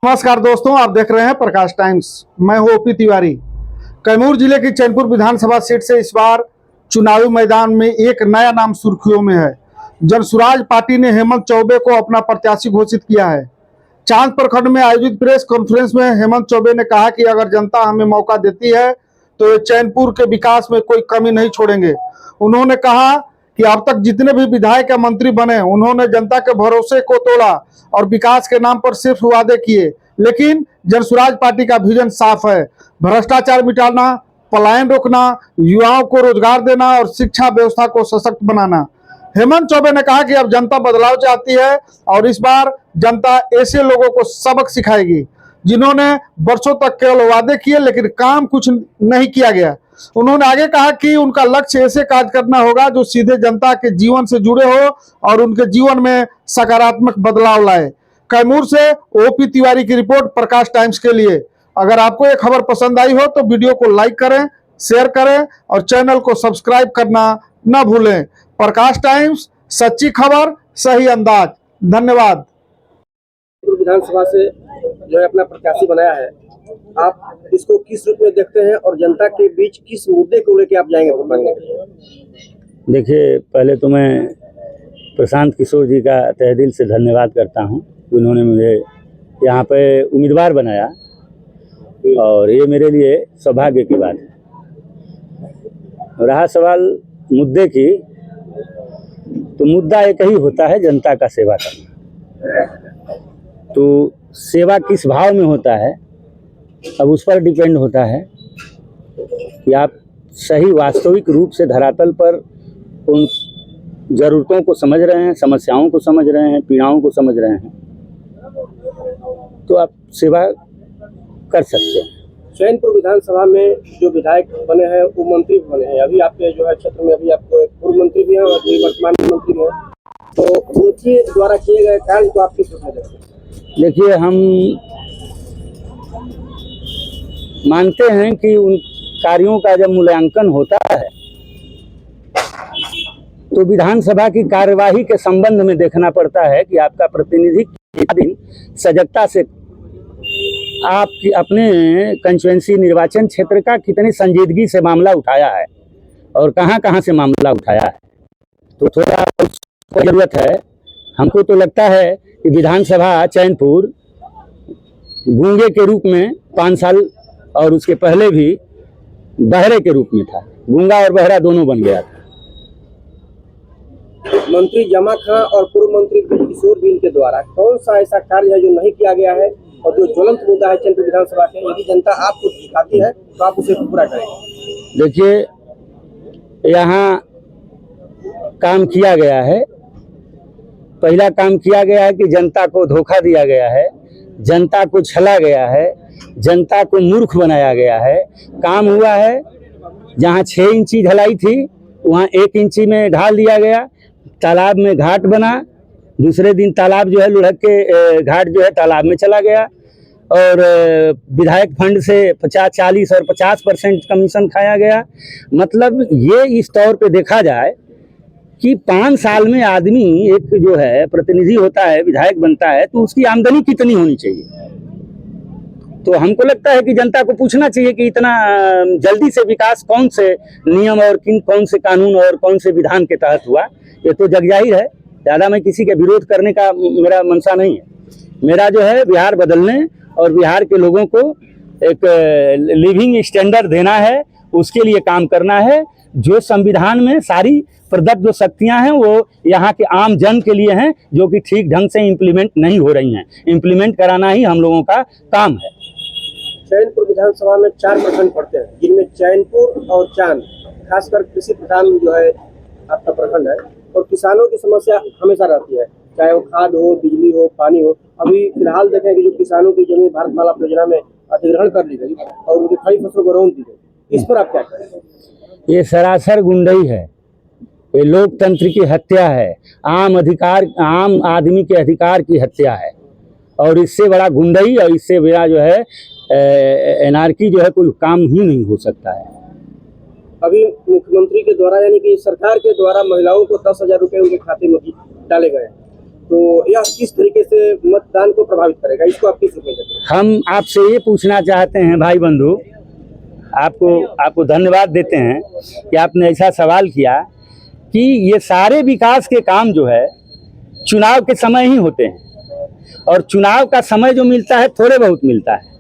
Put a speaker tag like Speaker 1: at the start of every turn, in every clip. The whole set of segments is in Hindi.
Speaker 1: नमस्कार दोस्तों, आप देख रहे हैं प्रकाश टाइम्स। मैं हूं ओपी तिवारी। कैमूर जिले की चैनपुर विधानसभा सीट से इस बार चुनावी मैदान में एक नया नाम सुर्खियों में है। जनसुराज पार्टी ने हेमंत चौबे को अपना प्रत्याशी घोषित किया है। चांद प्रखंड में आयोजित प्रेस कॉन्फ्रेंस में हेमंत चौबे ने कहा कि अगर जनता हमें मौका देती है तो ये चैनपुर के विकास में कोई कमी नहीं छोड़ेंगे। उन्होंने कहा कि अब तक जितने भी विधायक या मंत्री बने उन्होंने जनता के भरोसे को तोड़ा और विकास के नाम पर सिर्फ वादे किए, लेकिन जनसुराज पार्टी का विजन साफ है। भ्रष्टाचार मिटाना, पलायन रोकना, युवाओं को रोजगार देना और शिक्षा व्यवस्था को सशक्त बनाना। हेमंत चौबे ने कहा कि अब जनता बदलाव चाहती है और इस बार जनता ऐसे लोगों को सबक सिखाएगी जिन्होंने वर्षों तक केवल वादे किए लेकिन काम कुछ नहीं किया गया। उन्होंने आगे कहा कि उनका लक्ष्य ऐसे कार्य करना होगा जो सीधे जनता के जीवन से जुड़े हो और उनके जीवन में सकारात्मक बदलाव लाए। कैमूर से ओपी तिवारी की रिपोर्ट प्रकाश टाइम्स के लिए। अगर आपको ये खबर पसंद आई हो तो वीडियो को लाइक करें, शेयर करें और चैनल को सब्सक्राइब करना न भूलें। प्रकाश टाइम्स, सच्ची खबर, सही अंदाज। धन्यवाद।
Speaker 2: विधानसभा से जो है अपना प्रत्याशी बनाया है, आप इसको किस रूप में देखते हैं और जनता के बीच किस मुद्दे को लेकर आप जाएंगे वोट मांगने के लिए?
Speaker 3: देखिए, पहले तो मैं प्रशांत किशोर जी का तहे दिल से धन्यवाद करता हूं। उन्होंने मुझे यहाँ पे उम्मीदवार बनाया और ये मेरे लिए सौभाग्य की बात है। रहा सवाल मुद्दे की, तो मुद्दा एक ही होता है, जनता का सेवा करना। तो सेवा किस भाव में होता है अब उस पर डिपेंड होता है कि आप सही वास्तविक रूप से धरातल पर उन ज़रूरतों को समझ रहे हैं, समस्याओं को समझ रहे हैं, पीड़ाओं को समझ रहे हैं, तो आप सेवा कर सकते हैं।
Speaker 2: चैनपुर विधानसभा में जो विधायक बने हैं वो मंत्री बने हैं। अभी आपके जो है क्षेत्र में अभी आपको एक पूर्व मंत्री भी हैं और वर्तमान मंत्री भी हैं, तो उनके द्वारा किए गए कार्य को आप किस रूप में देखते हैं?
Speaker 3: देखिए, हम मानते हैं कि उन कार्यों का जब मूल्यांकन होता है तो विधानसभा की कार्यवाही के संबंध में देखना पड़ता है कि आपका प्रतिनिधि कितना दिन सजगता से आपकी अपने कंस्टिट्यूएंसी निर्वाचन क्षेत्र का कितनी संजीदगी से मामला उठाया है और कहां-कहां से मामला उठाया है। तो थोड़ा उसको जरूरत है। हमको तो लगता है कि विधानसभा चैनपुर गूंगे के रूप में 5 साल और उसके पहले भी बहरे के रूप में था। गूंगा और बहरा दोनों बन गया था।
Speaker 2: मंत्री जमा खां और पूर्व मंत्री किशोर बिल के द्वारा कौन सा ऐसा कार्य है जो नहीं किया गया है और जो ज्वलंत मुद्दा है चैनपुर विधानसभा के, यदि जनता आपको दिखाती है तो आप उसे पूरा करेंगे?
Speaker 3: देखिए, यहाँ काम किया गया है। पहला काम किया गया है कि जनता को धोखा दिया गया है, जनता को छला गया है, जनता को मूर्ख बनाया गया है। काम हुआ है, जहाँ 6 इंची ढलाई थी वहाँ 1 इंची में ढाल दिया गया। तालाब में घाट बना, दूसरे दिन तालाब जो है लुढ़क के घाट जो है तालाब में चला गया और विधायक फंड से 50, 40 और 50% कमीशन खाया गया। मतलब ये इस तौर पे देखा जाए कि 5 साल में आदमी एक जो है प्रतिनिधि होता है, विधायक बनता है, तो उसकी आमदनी कितनी होनी चाहिए। तो हमको लगता है कि जनता को पूछना चाहिए कि इतना जल्दी से विकास कौन से नियम और कौन से कानून और कौन से विधान के तहत हुआ। ये तो जगजाहिर है। ज़्यादा मैं किसी के विरोध करने का मेरा मनसा नहीं है। मेरा जो है बिहार बदलने और बिहार के लोगों को एक लिविंग स्टैंडर्ड देना है, उसके लिए काम करना है। जो संविधान में सारी प्रदत्त जो शक्तियां हैं वो यहाँ के आम जन के लिए हैं, जो कि ठीक ढंग से इम्प्लीमेंट नहीं हो रही हैं। इम्प्लीमेंट कराना ही हम लोगों का काम है।
Speaker 2: चैनपुर विधानसभा में 4 प्रखंड पड़ते हैं, जिनमें चैनपुर और चांद खासकर कृषि प्रधान जो है आपका प्रखंड है और किसानों की समस्या हमेशा रहती है, चाहे वो खाद हो, बिजली हो, पानी हो। अभी फिलहाल देखें कि जो किसानों की जमीन भारतमाला परियोजना में अधिग्रहण कर ली गई और उनकी खड़ी फसलों को रौंद दी गई, इस पर आप क्या कहें?
Speaker 3: ये सरासर गुंडई है, ये लोकतंत्र की हत्या है, आम आदमी के अधिकार की हत्या है और इससे बड़ा गुंडई और इससे बड़ा जो है एनार्की जो है कोई काम ही नहीं हो सकता है।
Speaker 2: अभी मुख्यमंत्री के द्वारा यानी कि सरकार के द्वारा महिलाओं को 10,000 रुपये उनके खाते में डाले गए, तो यह किस तरीके से मतदान को प्रभावित करेगा, इसको आप किस रूप में देखते हैं?
Speaker 3: हम आपसे ये पूछना चाहते हैं भाई बंधु, आपको धन्यवाद देते हैं कि आपने ऐसा सवाल किया कि ये सारे विकास के काम जो है चुनाव के समय ही होते हैं, और चुनाव का समय जो मिलता है थोड़े बहुत मिलता है,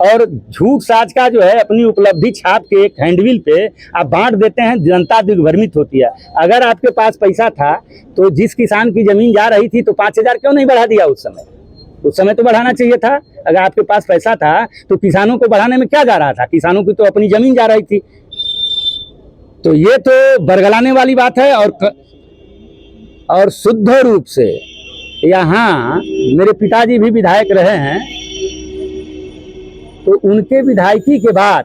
Speaker 3: और झूठ साज का जो है अपनी उपलब्धि छाप के एक हैंडबिल पे आप बांट देते हैं, जनता दिग्भ्रमित होती है। अगर आपके पास पैसा था तो जिस किसान की जमीन जा रही थी तो 5,000 क्यों नहीं बढ़ा दिया उस समय तो बढ़ाना चाहिए था। अगर आपके पास पैसा था तो किसानों को बढ़ाने में क्या जा रहा था, किसानों की तो अपनी जमीन जा रही थी। तो ये तो बरगलाने वाली बात है। और शुद्ध रूप से यहाँ मेरे पिताजी भी विधायक रहे हैं, तो उनके विधायकी के बाद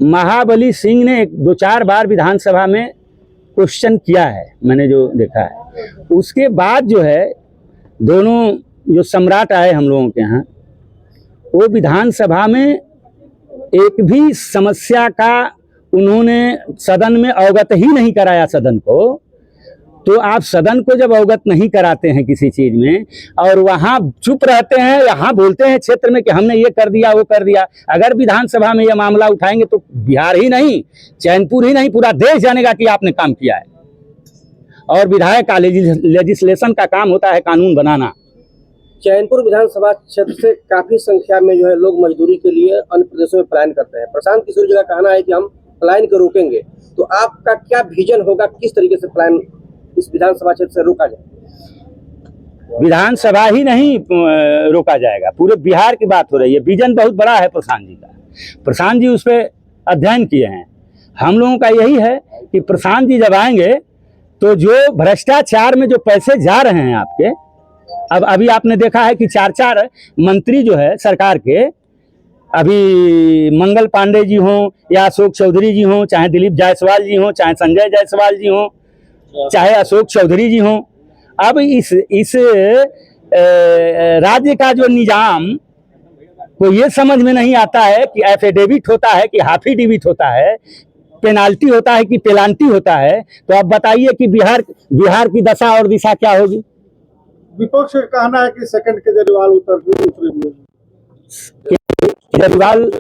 Speaker 3: महाबली सिंह ने 2-4 बार विधानसभा में क्वेश्चन किया है, मैंने जो देखा है। उसके बाद जो है दोनों जो सम्राट आए हम लोगों के यहाँ, वो विधानसभा में एक भी समस्या का उन्होंने सदन में अवगत ही नहीं कराया सदन को। तो आप सदन को जब अवगत नहीं कराते हैं किसी चीज में और वहां चुप रहते हैं, यहाँ बोलते हैं क्षेत्र में कि हमने ये कर दिया वो कर दिया, अगर विधानसभा में ये मामला उठाएंगे तो बिहार ही नहीं, चैनपुर ही नहीं, पूरा देश जानेगा कि आपने काम किया है। और विधायक का लेजिस्लेशन का काम होता है कानून बनाना।
Speaker 2: चैनपुर विधानसभा क्षेत्र से काफी संख्या में जो है लोग मजदूरी के लिए अन्य प्रदेशों में पलायन करते हैं। प्रशांत किशोर जी का कहना है कि हम पलायन को रोकेंगे, तो आपका क्या विजन होगा, किस तरीके से पलायन इस विधानसभा क्षेत्र से रोका जाए?
Speaker 3: विधानसभा ही नहीं रोका जाएगा, पूरे बिहार की बात हो रही है। विजन बहुत बड़ा है प्रशांत जी का, प्रशांत जी उस पर अध्ययन किए हैं। हम लोगों का यही है कि प्रशांत जी जब आएंगे तो जो भ्रष्टाचार में जो पैसे जा रहे हैं आपके, अब अभी आपने देखा है कि 4 मंत्री जो है सरकार के, अभी मंगल पांडे जी हों या अशोक चौधरी जी हों, चाहे दिलीप जायसवाल जी हों, चाहे संजय जायसवाल जी हों, चाहे अशोक चौधरी जी हों, अब इस राज्य का जो निजाम को ये समझ में नहीं आता है कि एफिडेविट होता है कि हाफिडेविट होता है, पेनाल्टी होता है कि पेनाल्टी होता है। तो आप बताइए कि बिहार की दशा और दिशा क्या होगी।
Speaker 1: विपक्ष का कहना है कि सेकंड केजरीवाल उतरे
Speaker 3: केजरीवाल,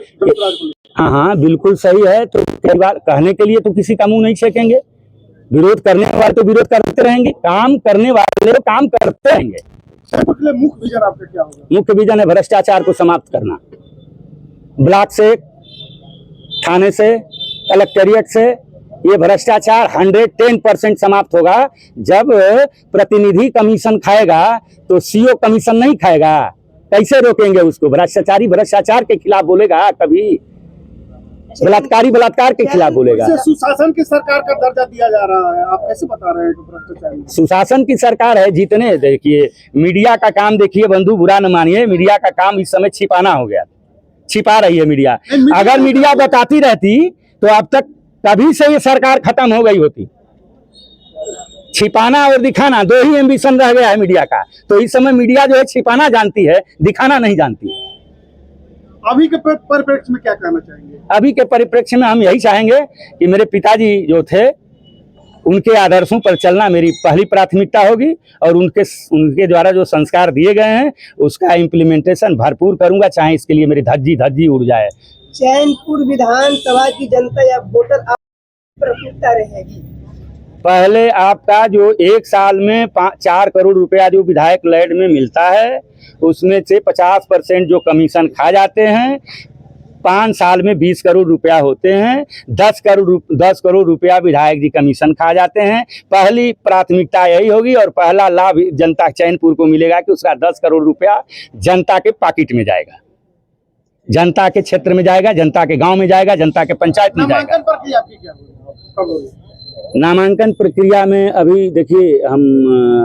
Speaker 3: हाँ बिल्कुल सही है। तो केजरीवाल कहने के लिए तो किसी का मुंह नहीं छेकेंगे, विरोध करने वाले तो विरोध करते रहेंगे, काम करने वाले तो काम करते रहेंगे।
Speaker 1: मुख्य विजन आपका क्या होगा?
Speaker 3: मुख्य विजन है भ्रष्टाचार को समाप्त करना, ब्लॉक से, थाने से, कलेक्टेरिएट से। ये भ्रष्टाचार 110% समाप्त होगा। जब प्रतिनिधि कमीशन खाएगा तो सीओ कमीशन नहीं खाएगा, कैसे रोकेंगे उसको? भ्रष्टाचारी भ्रष्टाचार के खिलाफ बोलेगा, कभी बलात्कारी बलात्कार के खिलाफ बोलेगा।
Speaker 1: सुशासन की सरकार का दर्जा दिया जा रहा है, आप कैसे बता रहे हैं कि भ्रष्टाचारी?
Speaker 3: सुशासन की सरकार है। जितने देखिए मीडिया का काम देखिए बंधु, बुरा न मानिए, मीडिया का काम इस समय छिपाना हो गया, छिपा रही है मीडिया। अगर मीडिया बताती रहती तो अब तक कभी से ये सरकार खत्म हो गई होती। छिपाना और दिखाना 2 ही एम्बिशन रह गया है मीडिया का। तो इस समय मीडिया जो है छिपाना जानती है, दिखाना नहीं जानती।
Speaker 1: अभी के परिप्रेक्ष्य में क्या कहना चाहेंगे?
Speaker 3: अभी के परिप्रेक्ष्य में हम यही चाहेंगे कि मेरे पिताजी जो थे उनके आदर्शों पर चलना मेरी पहली प्राथमिकता होगी, और उनके द्वारा जो संस्कार दिए गए हैं उसका इम्प्लीमेंटेशन भरपूर करूंगा, चाहे इसके लिए मेरी धज्जी उड़ जाए।
Speaker 2: चैनपुर विधानसभा की जनता या वोटर आप प्राथमिकता रहेगी?
Speaker 3: पहले आपका जो 1 साल में 4 करोड़ रुपया जो विधायक लैंड में मिलता है उसमें से 50% जो कमीशन खा जाते हैं, 5 साल में 20 करोड़ रुपया होते हैं, 10 करोड़ रुपया विधायक जी कमीशन खा जाते हैं। पहली प्राथमिकता यही होगी, और पहला लाभ जनता चैनपुर को मिलेगा कि उसका 10 करोड़ रुपया जनता के पॉकेट में जाएगा, जनता के क्षेत्र में जाएगा, जनता के गांव में जाएगा, जनता के पंचायत में जाएगा।
Speaker 1: नामांकन प्रक्रिया आपकी क्या होगी?
Speaker 3: नामांकन प्रक्रिया में अभी देखिए, हम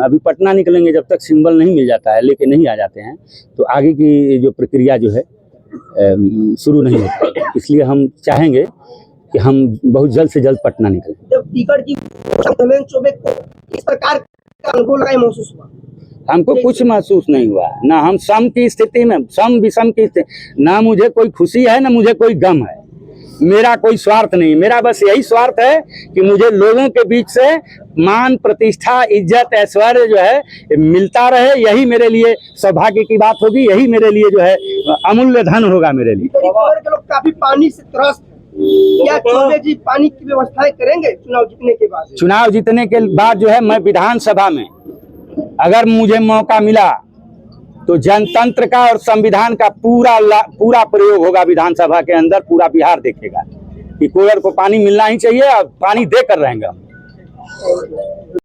Speaker 3: अभी पटना निकलेंगे, जब तक सिंबल नहीं मिल जाता है, लेके नहीं आ जाते हैं, तो आगे की जो प्रक्रिया जो है शुरू नहीं होती। इसलिए हम चाहेंगे कि हम बहुत जल्द से जल्द पटना निकलें।
Speaker 2: जब टिकट की हेमंत चौबे को इस प्रकार का अनुभव लगा महसूस हुआ?
Speaker 3: हमको कुछ महसूस नहीं हुआ, ना हम सम की स्थिति में, सम विषम की स्थिति, ना मुझे कोई खुशी है ना मुझे कोई गम है। मेरा कोई स्वार्थ नहीं, मेरा बस यही स्वार्थ है कि मुझे लोगों के बीच से मान, प्रतिष्ठा, इज्जत, ऐश्वर्य जो है मिलता रहे। यही मेरे लिए सौभाग्य की बात होगी, यही मेरे लिए जो है अमूल्य धन होगा मेरे लिए।
Speaker 2: परिवार के लोग काफी पानी से त्रस्त हैं। क्या चौबे जी पानी की व्यवस्थाएं करेंगे चुनाव जीतने के बाद?
Speaker 3: चुनाव जीतने के बाद जो है मैं विधानसभा में अगर मुझे मौका मिला तो जनतंत्र का और संविधान का पूरा प्रयोग होगा विधानसभा के अंदर। पूरा बिहार देखेगा कि कोयर को पानी मिलना ही चाहिए और पानी देकर रहेंगे हम।